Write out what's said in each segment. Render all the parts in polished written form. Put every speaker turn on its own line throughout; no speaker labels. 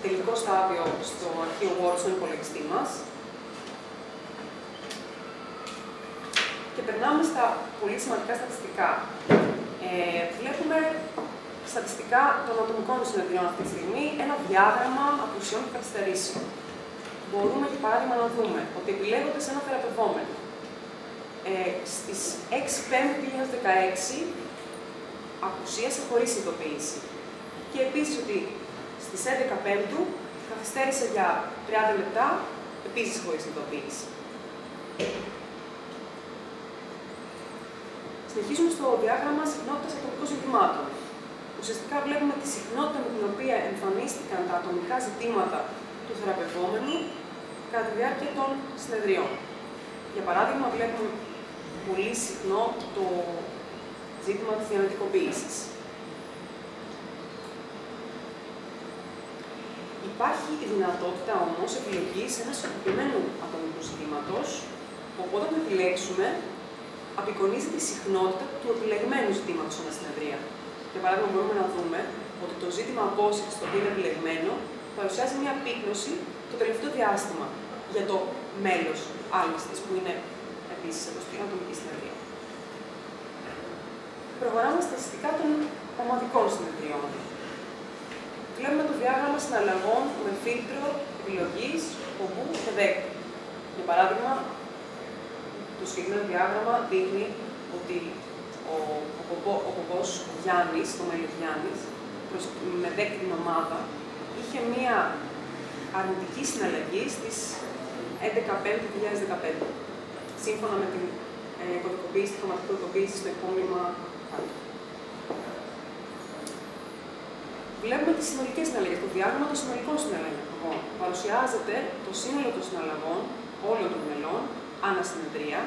τελικό στάδιο στο αρχείο Word στον υπολογιστή μας. Και περνάμε στα πολύ σημαντικά στατιστικά. Βλέπουμε στατιστικά των ατομικών συνεδριών αυτή τη στιγμή ένα διάγραμμα απουσιών και καθυστερήσεων. Μπορούμε για παράδειγμα να δούμε ότι επιλέγονται σε ένα θεραπευόμενο. Στις 6 Πέμπτη 2016 απουσίασε χωρίς ειδοποίηση. Και επίσης ότι στις 11 Πέμπτου καθυστέρησε για 30 λεπτά, επίσης χωρίς ειδοποίηση. Συνεχίζουμε στο διάγραμμα συχνότητας ατομικών ζητημάτων. Ουσιαστικά βλέπουμε τη συχνότητα με την οποία εμφανίστηκαν τα ατομικά ζητήματα του θεραπευόμενου κατά τη διάρκεια των συνεδριών. Για παράδειγμα, βλέπουμε πολύ συχνό το ζήτημα της διανοητικοποίησης. Υπάρχει η δυνατότητα όμως επιλογής ενός συγκεκριμένου ατομικού ζητήματος, οπότε όταν το επιλέξουμε, απεικονίζει τη συχνότητα του επιλεγμένου ζητήματος σε συνεδρία. Για παράδειγμα, μπορούμε να δούμε ότι το ζήτημα απόσυρσης, το οποίο είναι επιλεγμένο, παρουσιάζει μια πύκνωση το τελευταίο διάστημα για το μέλος άλλης της, που είναι επίσης εδώ στην ατομική συνεδρία. Προχωράμε στα στατιστικά των ομαδικών συνεδριών. Βλέπουμε το διάγραμμα συναλλαγών με φίλτρο επιλογής, ομπού και δέκτη. Για παράδειγμα, το συγκεκριμένο διάγραμμα δείχνει ότι ο πομπός Γιάννης, το μέλος Γιάννης, με δέκτη την ομάδα, είχε μία αρνητική συναλλαγή στις 11 Πέμπτη 2015, σύμφωνα με την κωδικοποίηση, τη χρωματική κωδικοποίηση στο υπόμνημα κάτω. Βλέπουμε τις συνολικές συναλλαγές. Το διάγραμμα των συνολικών συναλλαγών παρουσιάζεται το σύνολο των συναλλαγών όλων των μελών, ανά συνεδρία,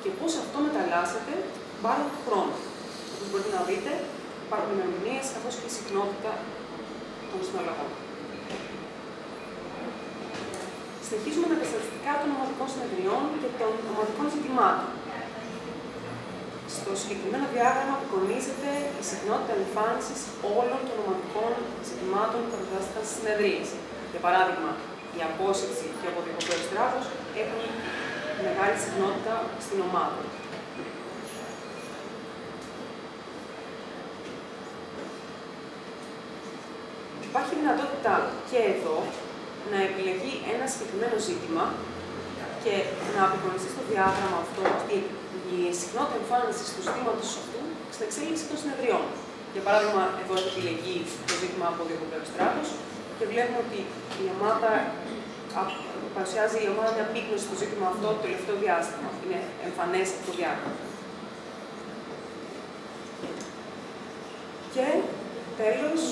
και πώς αυτό μεταλλάσσεται βάρος του χρόνου. Όπως μπορείτε να δείτε, υπάρχουν ημερομηνίες καθώς και η συχνότητα των συναλλαγών. Συνεχίζουμε με τα στατιστικά των ομαδικών συνεδριών και των ομαδικών ζητημάτων. Στο συγκεκριμένο διάγραμμα απεικονίζεται η συχνότητα εμφάνισης όλων των ομαδικών ζητημάτων που παρουσιάστηκαν στις συνεδρίες. Για παράδειγμα, η απόσυρση και ο αποδιακοπέος τράβος έχουν μεγάλη συχνότητα στην ομάδα. Υπάρχει δυνατότητα και εδώ να επιλεγεί ένα συγκεκριμένο ζήτημα και να απεικονιστεί στο διάγραμμα αυτό η συχνότητα εμφάνισης του ζητήματος αυτού στην εξέλιξη των συνεδριών. Για παράδειγμα, εδώ έχει επιλεγεί το ζήτημα από διακοπέους τράβος και βλέπουμε ότι η ομάδα παρουσιάζει η ομάδα μια πύκνωση στο ζήτημα αυτό το τελευταίο διάστημα. Είναι εμφανές αυτό το διάγραμμα. Και τέλος,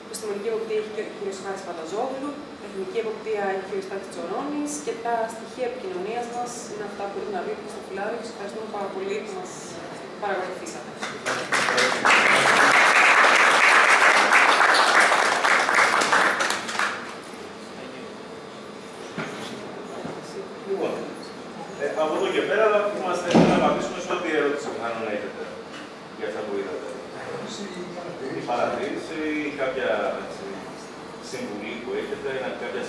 επιστημονική εποπτεία έχει και ο κ. Χάρης Πανταζόγλου, τεχνική εποπτεία έχει ο Στάθης Τσορώνης και τα στοιχεία επικοινωνίας μας είναι αυτά που μπορείτε να βρείτε στο φυλάδι. Σας ευχαριστούμε πάρα πολύ που μας παρακολουθήσατε.
Από εδώ και πέρα είμαστε έτοιμοι να απαντήσουμε σε ό,τι ερώτηση πιθανόν να έχετε για αυτά που είδατε. Η παρατήρηση ή κάποια συμβουλή που έχετε, κάποια